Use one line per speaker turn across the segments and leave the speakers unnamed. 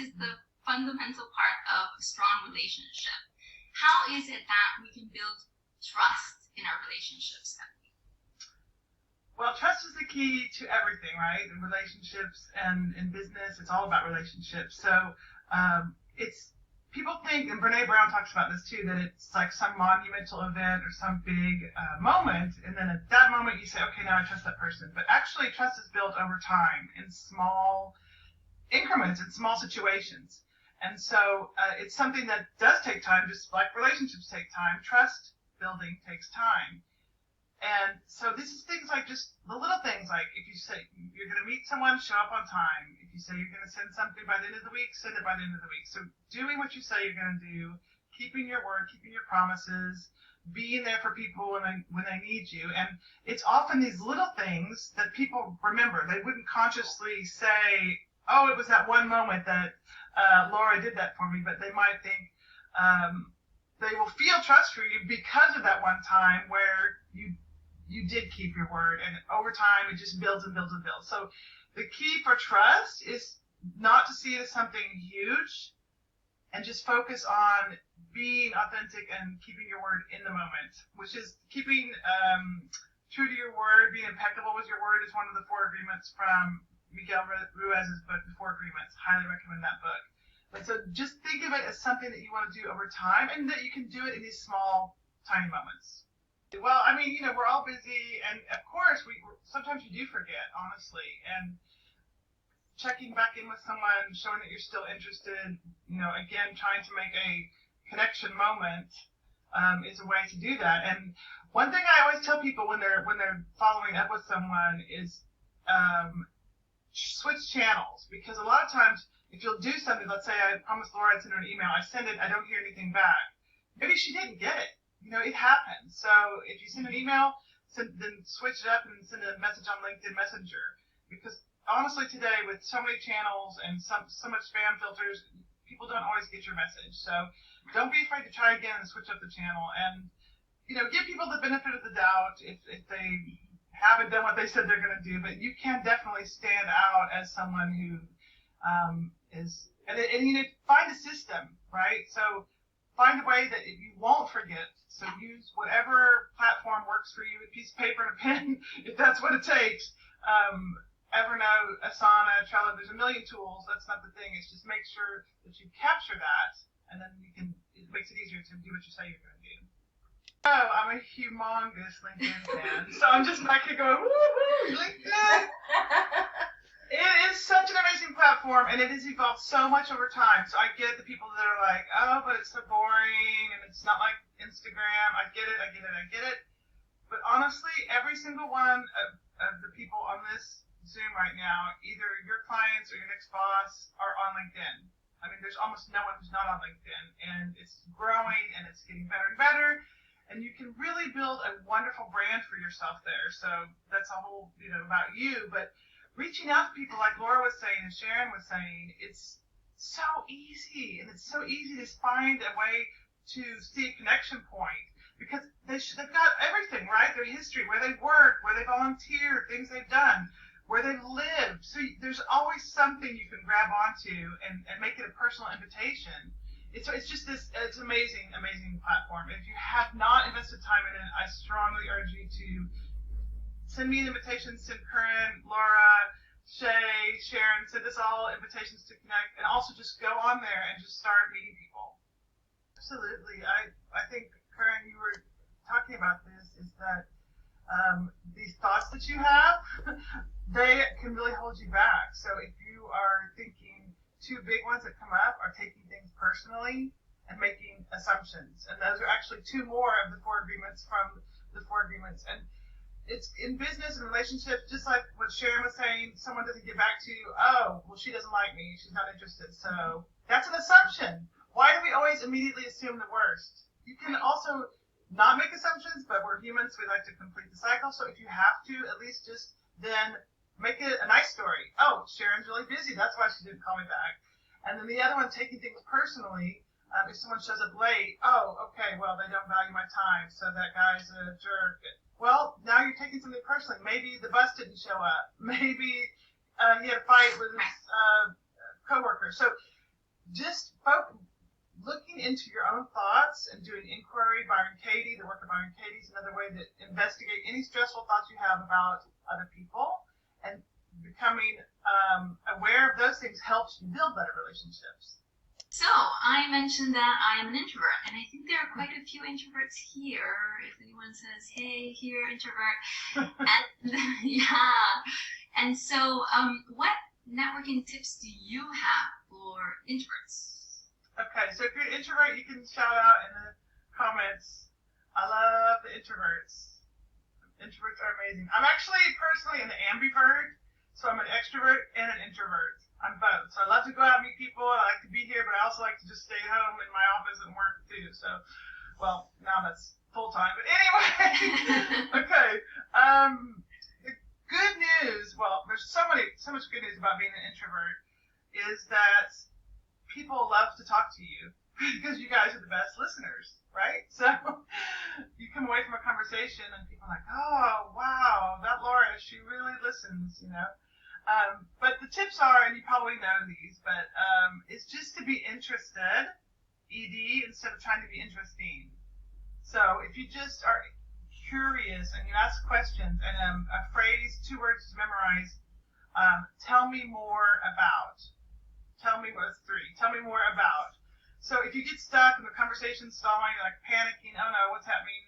is the fundamental part of a strong relationship. How is it that we can build trust in our relationships?
Well, trust is the key to everything, right? In relationships and in business, it's all about relationships. So it's people think, and Brene Brown talks about this too, that it's like some monumental event or some big moment, and then at that moment you say, okay, now I trust that person. But actually, trust is built over time in small increments, in small situations. And so it's something that does take time, just like relationships take time. Trust building takes time. And so this is things like just the little things, like if you say you're going to meet someone, show up on time. If you say you're going to send something by the end of the week, send it by the end of the week. So doing what you say you're going to do, keeping your word, keeping your promises, being there for people when they need you. And it's often these little things that people remember. They wouldn't consciously say, oh, it was that one moment that Laura did that for me, but they might think they will feel trust for you because of that one time where you did keep your word, and over time it just builds and builds and builds. So the key for trust is not to see it as something huge and just focus on being authentic and keeping your word in the moment, which is keeping true to your word, being impeccable with your word is one of the 4 agreements from Miguel Ruiz's book, The 4 Agreements. Highly recommend that book. But so just think of it as something that you want to do over time, and that you can do it in these small, tiny moments. Well, I mean, we're all busy, and of course, sometimes you do forget, honestly, and checking back in with someone, showing that you're still interested, again, trying to make a connection moment is a way to do that. And one thing I always tell people when they're following up with someone is switch channels, because a lot of times, if you'll do something, let's say I promised Laura I'd send her an email, I send it, I don't hear anything back. Maybe she didn't get it. It happens. So if you send an email, then switch it up and send a message on LinkedIn Messenger. Because honestly, today with so many channels and so much spam filters, people don't always get your message. So don't be afraid to try again and switch up the channel, and give people the benefit of the doubt if they haven't done what they said they're going to do. But you can definitely stand out as someone who is, and find a system, right? So find a way that you won't forget. So use whatever platform works for you, a piece of paper and a pen, if that's what it takes. Evernote, Asana, Trello, there's a million tools. That's not the thing. It's just make sure that you capture that, and then it makes it easier to do what you say you're going to do. Oh, I'm a humongous LinkedIn fan. So I'm just back here going, woohoo, LinkedIn! It is such an amazing platform, and it has evolved so much over time. So I get the people that are like, oh, but it's so boring, and it's not like Instagram. I get it. But honestly, every single one of the people on this Zoom right now, either your clients or your next boss, are on LinkedIn. I mean, there's almost no one who's not on LinkedIn, and it's growing, and it's getting better and better. And you can really build a wonderful brand for yourself there. So that's a whole, about you. But reaching out to people, like Laura was saying and Sharon was saying, it's so easy, and it's so easy to find a way to see a connection point, because they've got everything, right? Their history, where they work, where they volunteer, things they've done, where they've lived. So there's always something you can grab onto and make it a personal invitation. It's just it's amazing platform. If you have not invested time in it, I strongly urge you to send me an invitation, send Corinne, Laura, Shay, Sharon, send us all invitations to connect, and also just go on there and just start meeting people. Absolutely. I think, Corinne, you were talking about this, is that these thoughts that you have, they can really hold you back. So if you are thinking, 2 big ones that come up are taking things personally and making assumptions. And those are actually 2 more of the 4 agreements from the 4 agreements. And it's in business and relationships, just like what Sharon was saying, someone doesn't get back to you, oh, well, she doesn't like me, she's not interested. So that's an assumption. Why do we always immediately assume the worst? You can also not make assumptions, but we're humans, we like to complete the cycle. So if you have to, at least just then make it a nice story. Oh, Sharon's really busy, that's why she didn't call me back. And then the other one, taking things personally, if someone shows up late, oh, okay, well, they don't value my time, so that guy's a jerk. Well, now you're taking something personally. Maybe the bus didn't show up. Maybe he had a fight with his coworker. So into your own thoughts and doing inquiry. Byron Katie, the work of Byron Katie is another way to investigate any stressful thoughts you have about other people, and becoming aware of those things helps you build better relationships.
So, I mentioned that I am an introvert, and I think there are quite a few introverts here. If anyone says, hey, here, introvert. And, yeah. And so, what networking tips do you have for introverts?
Okay, so if you're an introvert, you can shout out in the comments, I love the introverts. Introverts are amazing. I'm actually personally an ambivert, so I'm an extrovert and an introvert. I'm both. So I love to go out and meet people. I like to be here, but I also like to just stay home in my office and work too. So, well, now that's full time. But anyway, okay. The good news, well, there's so much good news about being an introvert, is that people love to talk to you because you guys are the best listeners, right? So you come away from a conversation and people are like, oh, wow, that Laura, she really listens, you know. But the tips are, and you probably know these, but it's just to be interested, ED, instead of trying to be interesting. So if you just are curious and you ask questions and a phrase, 2 words to memorize, tell me more about. Tell me what's 3. Tell me more about. So if you get stuck and the conversation's stalling, like panicking, oh no, what's happening?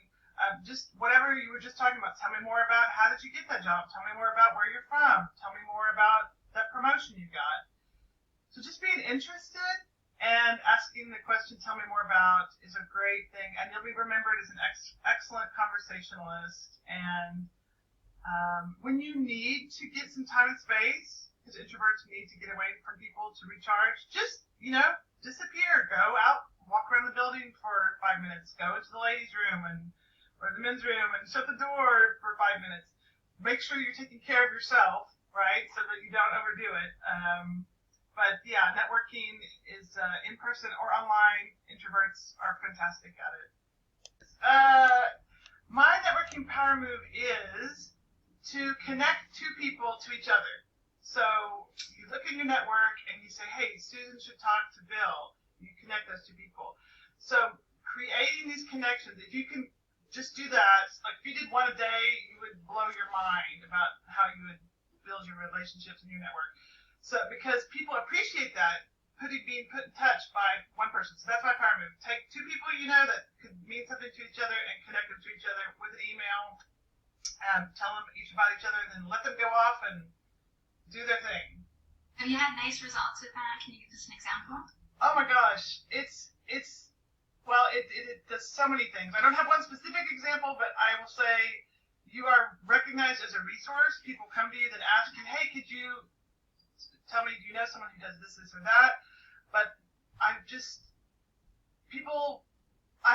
Just whatever you were just talking about. Tell me more about how did you get that job? Tell me more about where you're from. Tell me more about that promotion you got. So just being interested and asking the question, tell me more about, is a great thing. And you'll be remembered as an excellent conversationalist. And when you need to get some time and space, because introverts need to get away from people to recharge, just, disappear. Go out, walk around the building for 5 minutes. Go into the ladies' room or the men's room and shut the door for 5 minutes. Make sure you're taking care of yourself, right, so that you don't overdo it. But yeah, networking is in person or online. Introverts are fantastic at it. My networking power move is to connect 2 people to each other. So you look in your network and you say, hey, Susan should talk to Bill. You connect those 2 people. So creating these connections, if you can just do that, like if you did one a day, you would blow your mind about how you would build your relationships in your network. So because people appreciate that, being put in touch by one person. So that's my power move. Take 2 people you know that could mean something to each other and connect them to each other with an email, tell them each about each other, and then let them go off and do their thing.
Have you had nice results with that? Can you give us an example?
Oh my gosh, it does so many things. I don't have one specific example, but I will say you are recognized as a resource. People come to you that ask you, hey, could you tell me, do you know someone who does this or that? But I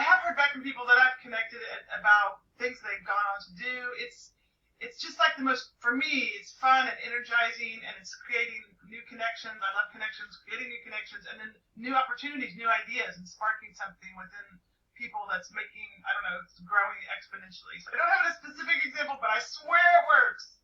have heard back from people that I've connected about things they've gone on to do. It's just like for me, it's fun and energizing, and it's creating new connections. I love connections, creating new connections, and then new opportunities, new ideas, and sparking something within people that's making, it's growing exponentially. So I don't have a specific example, but I swear it works.